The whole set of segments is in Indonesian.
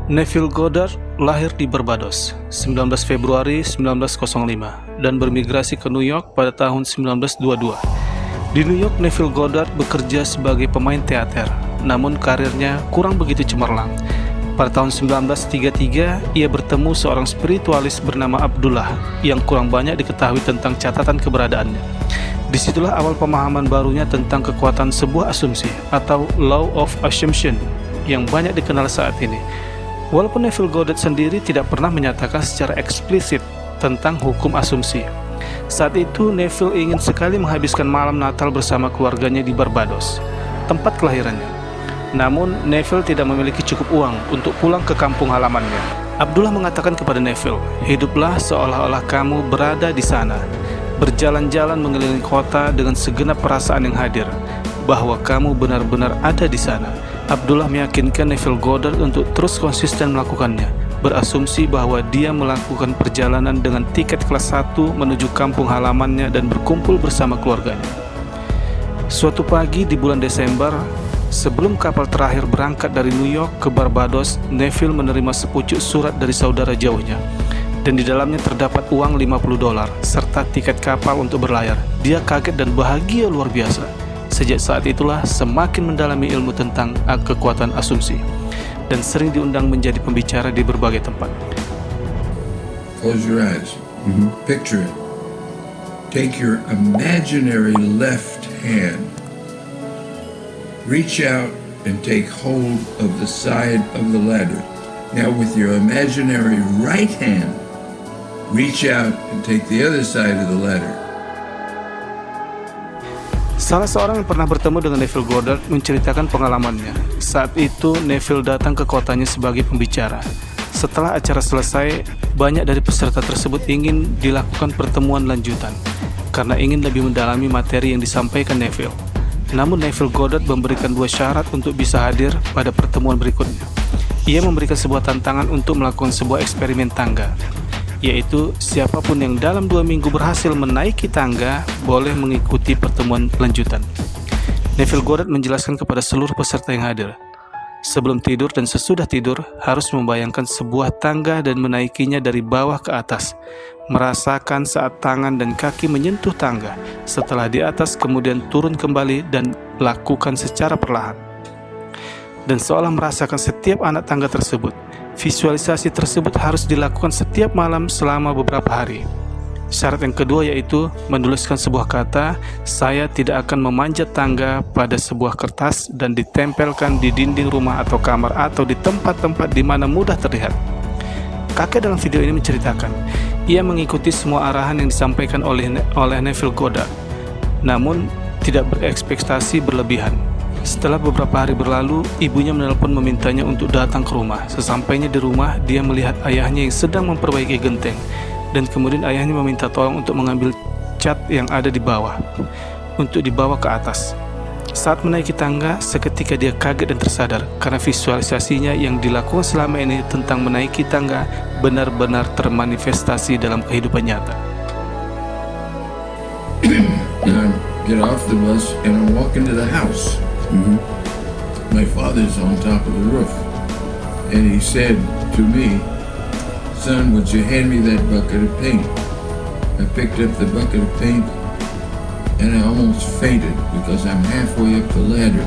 Neville Goddard lahir di Barbados 19 Februari 1905 dan bermigrasi ke New York pada tahun 1922. Di New York, Neville Goddard bekerja sebagai pemain teater, namun karirnya kurang begitu cemerlang. Pada tahun 1933, ia bertemu seorang spiritualis bernama Abdullah yang kurang banyak diketahui tentang catatan keberadaannya. Disitulah awal pemahaman barunya tentang kekuatan sebuah asumsi atau law of assumption yang banyak dikenal saat ini. Walaupun Neville Goddard sendiri tidak pernah menyatakan secara eksplisit tentang hukum asumsi. Saat itu Neville ingin sekali menghabiskan malam Natal bersama keluarganya di Barbados, tempat kelahirannya. Namun Neville tidak memiliki cukup uang untuk pulang ke kampung halamannya. Abdullah mengatakan kepada Neville, "Hiduplah seolah-olah kamu berada di sana, berjalan-jalan mengelilingi kota dengan segenap perasaan yang hadir, bahwa kamu benar-benar ada di sana." Abdullah meyakinkan Neville Goddard untuk terus konsisten melakukannya, berasumsi bahwa dia melakukan perjalanan dengan tiket kelas 1 menuju kampung halamannya dan berkumpul bersama keluarganya. Suatu pagi di bulan Desember, sebelum kapal terakhir berangkat dari New York ke Barbados, Neville menerima sepucuk surat dari saudara jauhnya, dan di dalamnya terdapat uang $50 serta tiket kapal untuk berlayar. Dia kaget dan bahagia luar biasa. Sejak saat itulah semakin mendalami ilmu tentang kekuatan asumsi dan sering diundang menjadi pembicara di berbagai tempat. Close your eyes. Picture it. Take your imaginary left hand. Reach out and take hold of the side of the ladder. Now with your imaginary right hand, reach out and take the other side of the ladder. Salah seorang yang pernah bertemu dengan Neville Goddard menceritakan pengalamannya. Saat itu Neville datang ke kotanya sebagai pembicara. Setelah acara selesai, banyak dari peserta tersebut ingin dilakukan pertemuan lanjutan karena ingin lebih mendalami materi yang disampaikan Neville. Namun Neville Goddard memberikan 2 syarat untuk bisa hadir pada pertemuan berikutnya. Ia memberikan sebuah tantangan untuk melakukan sebuah eksperimen tangga, yaitu siapapun yang dalam 2 minggu berhasil menaiki tangga boleh mengikuti pertemuan lanjutan. Neville Goddard menjelaskan kepada seluruh peserta yang hadir, sebelum tidur dan sesudah tidur harus membayangkan sebuah tangga dan menaikinya dari bawah ke atas, merasakan saat tangan dan kaki menyentuh tangga. Setelah di atas kemudian turun kembali dan lakukan secara perlahan. Dan seolah merasakan setiap anak tangga tersebut. Visualisasi tersebut harus dilakukan setiap malam selama beberapa hari. Syarat yang kedua yaitu menuliskan sebuah kata, "Saya tidak akan memanjat tangga" pada sebuah kertas dan ditempelkan di dinding rumah atau kamar atau di tempat-tempat di mana mudah terlihat. Kakek dalam video ini menceritakan, ia mengikuti semua arahan yang disampaikan oleh Neville Goddard, namun tidak berekspektasi berlebihan. Setelah beberapa hari berlalu, ibunya menelpon memintanya untuk datang ke rumah. Sesampainya di rumah, dia melihat ayahnya yang sedang memperbaiki genteng, dan kemudian ayahnya meminta tolong untuk mengambil cat yang ada di bawah untuk dibawa ke atas. Saat menaiki tangga, seketika dia kaget dan tersadar karena visualisasinya yang dilakukan selama ini tentang menaiki tangga benar-benar termanifestasi dalam kehidupan nyata. And I get off the bus and I walk into the house. My father's on top of the roof, and he said to me, "Son, would you hand me that bucket of paint?" I picked up the bucket of paint and I almost fainted because I'm halfway up the ladder.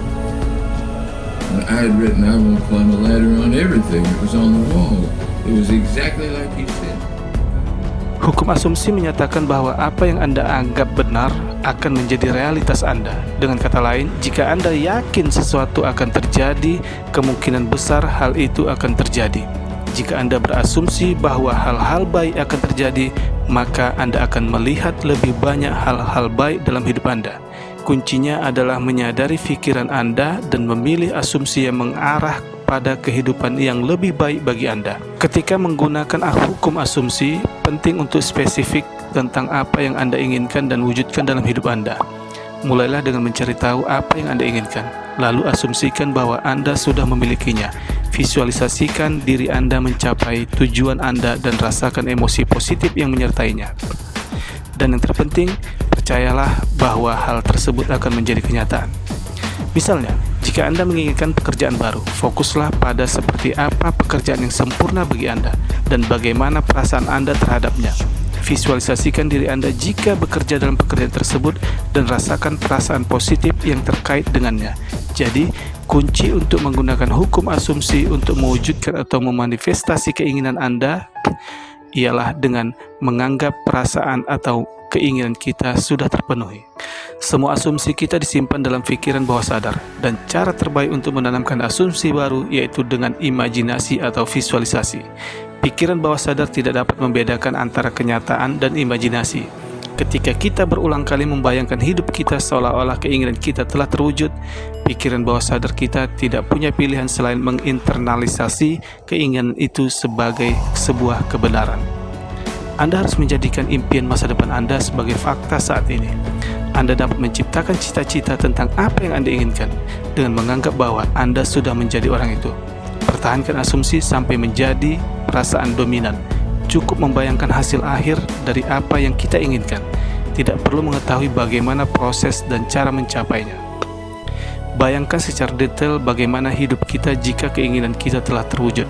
And I had written, "I won't climb a ladder on everything." It was on the wall. It was exactly like he said. Hukum asumsi menyatakan bahwa apa yang Anda anggap benar akan menjadi realitas Anda. Dengan kata lain, jika Anda yakin sesuatu akan terjadi, kemungkinan besar hal itu akan terjadi. Jika Anda berasumsi bahwa hal-hal baik akan terjadi, maka Anda akan melihat lebih banyak hal-hal baik dalam hidup Anda. Kuncinya adalah menyadari pikiran Anda dan memilih asumsi yang mengarah pada kehidupan yang lebih baik bagi Anda. Ketika menggunakan hukum asumsi, penting untuk spesifik tentang apa yang Anda inginkan dan wujudkan dalam hidup Anda. Mulailah dengan mencari tahu apa yang Anda inginkan, lalu asumsikan bahwa Anda sudah memilikinya. Visualisasikan diri Anda mencapai tujuan Anda dan rasakan emosi positif yang menyertainya. Dan yang terpenting, percayalah bahwa hal tersebut akan menjadi kenyataan. Misalnya, jika Jika Anda menginginkan pekerjaan baru, fokuslah pada seperti apa pekerjaan yang sempurna bagi Anda dan bagaimana perasaan Anda terhadapnya. Visualisasikan diri Anda jika bekerja dalam pekerjaan tersebut dan rasakan perasaan positif yang terkait dengannya. Jadi, kunci untuk menggunakan hukum asumsi untuk mewujudkan atau memanifestasi keinginan Anda ialah dengan menganggap perasaan atau keinginan kita sudah terpenuhi. Semua asumsi kita disimpan dalam pikiran bawah sadar, dan cara terbaik untuk menanamkan asumsi baru yaitu dengan imajinasi atau visualisasi. Pikiran bawah sadar tidak dapat membedakan antara kenyataan dan imajinasi. Ketika kita berulang kali membayangkan hidup kita seolah-olah keinginan kita telah terwujud, pikiran bawah sadar kita tidak punya pilihan selain menginternalisasi keinginan itu sebagai sebuah kebenaran. Anda harus menjadikan impian masa depan Anda sebagai fakta saat ini. Anda dapat menciptakan cita-cita tentang apa yang Anda inginkan dengan menganggap bahwa Anda sudah menjadi orang itu. Pertahankan asumsi sampai menjadi perasaan dominan. Cukup membayangkan hasil akhir dari apa yang kita inginkan. Tidak perlu mengetahui bagaimana proses dan cara mencapainya. Bayangkan secara detail bagaimana hidup kita jika keinginan kita telah terwujud.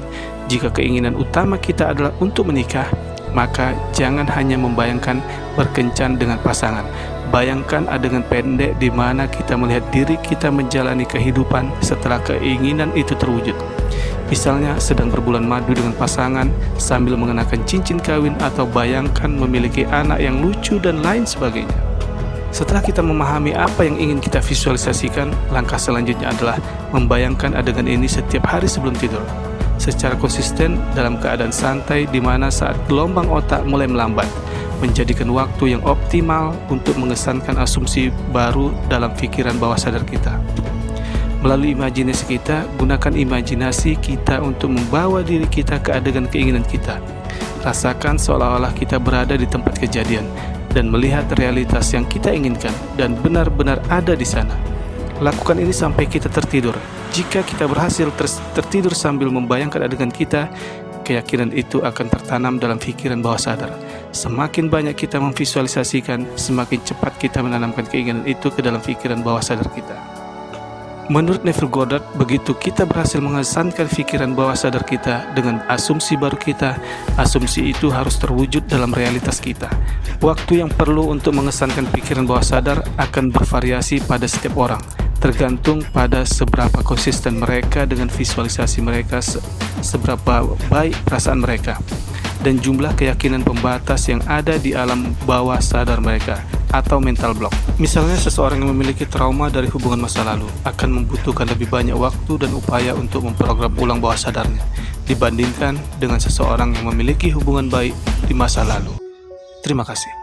Jika keinginan utama kita adalah untuk menikah, maka jangan hanya membayangkan berkencan dengan pasangan. Bayangkan adegan pendek di mana kita melihat diri kita menjalani kehidupan setelah keinginan itu terwujud. Misalnya sedang berbulan madu dengan pasangan sambil mengenakan cincin kawin, atau bayangkan memiliki anak yang lucu dan lain sebagainya. Setelah kita memahami apa yang ingin kita visualisasikan, langkah selanjutnya adalah membayangkan adegan ini setiap hari sebelum tidur. Secara konsisten dalam keadaan santai di mana saat gelombang otak mulai melambat, menjadikan waktu yang optimal untuk mengesankan asumsi baru dalam pikiran bawah sadar kita. Melalui imajinasi kita, gunakan imajinasi kita untuk membawa diri kita ke adegan keinginan kita. Rasakan seolah-olah kita berada di tempat kejadian dan melihat realitas yang kita inginkan dan benar-benar ada di sana. Lakukan ini sampai kita tertidur. Jika kita berhasil tertidur sambil membayangkan adegan kita, keyakinan itu akan tertanam dalam pikiran bawah sadar. Semakin banyak kita memvisualisasikan, semakin cepat kita menanamkan keinginan itu ke dalam pikiran bawah sadar kita. Menurut Neville Goddard, begitu kita berhasil mengesankan pikiran bawah sadar kita dengan asumsi baru kita, asumsi itu harus terwujud dalam realitas kita. Waktu yang perlu untuk mengesankan pikiran bawah sadar akan bervariasi pada setiap orang, tergantung pada seberapa konsisten mereka dengan visualisasi mereka, seberapa baik perasaan mereka, dan jumlah keyakinan pembatas yang ada di alam bawah sadar mereka atau mental block. Misalnya seseorang yang memiliki trauma dari hubungan masa lalu akan membutuhkan lebih banyak waktu dan upaya untuk memprogram ulang bawah sadarnya dibandingkan dengan seseorang yang memiliki hubungan baik di masa lalu. Terima kasih.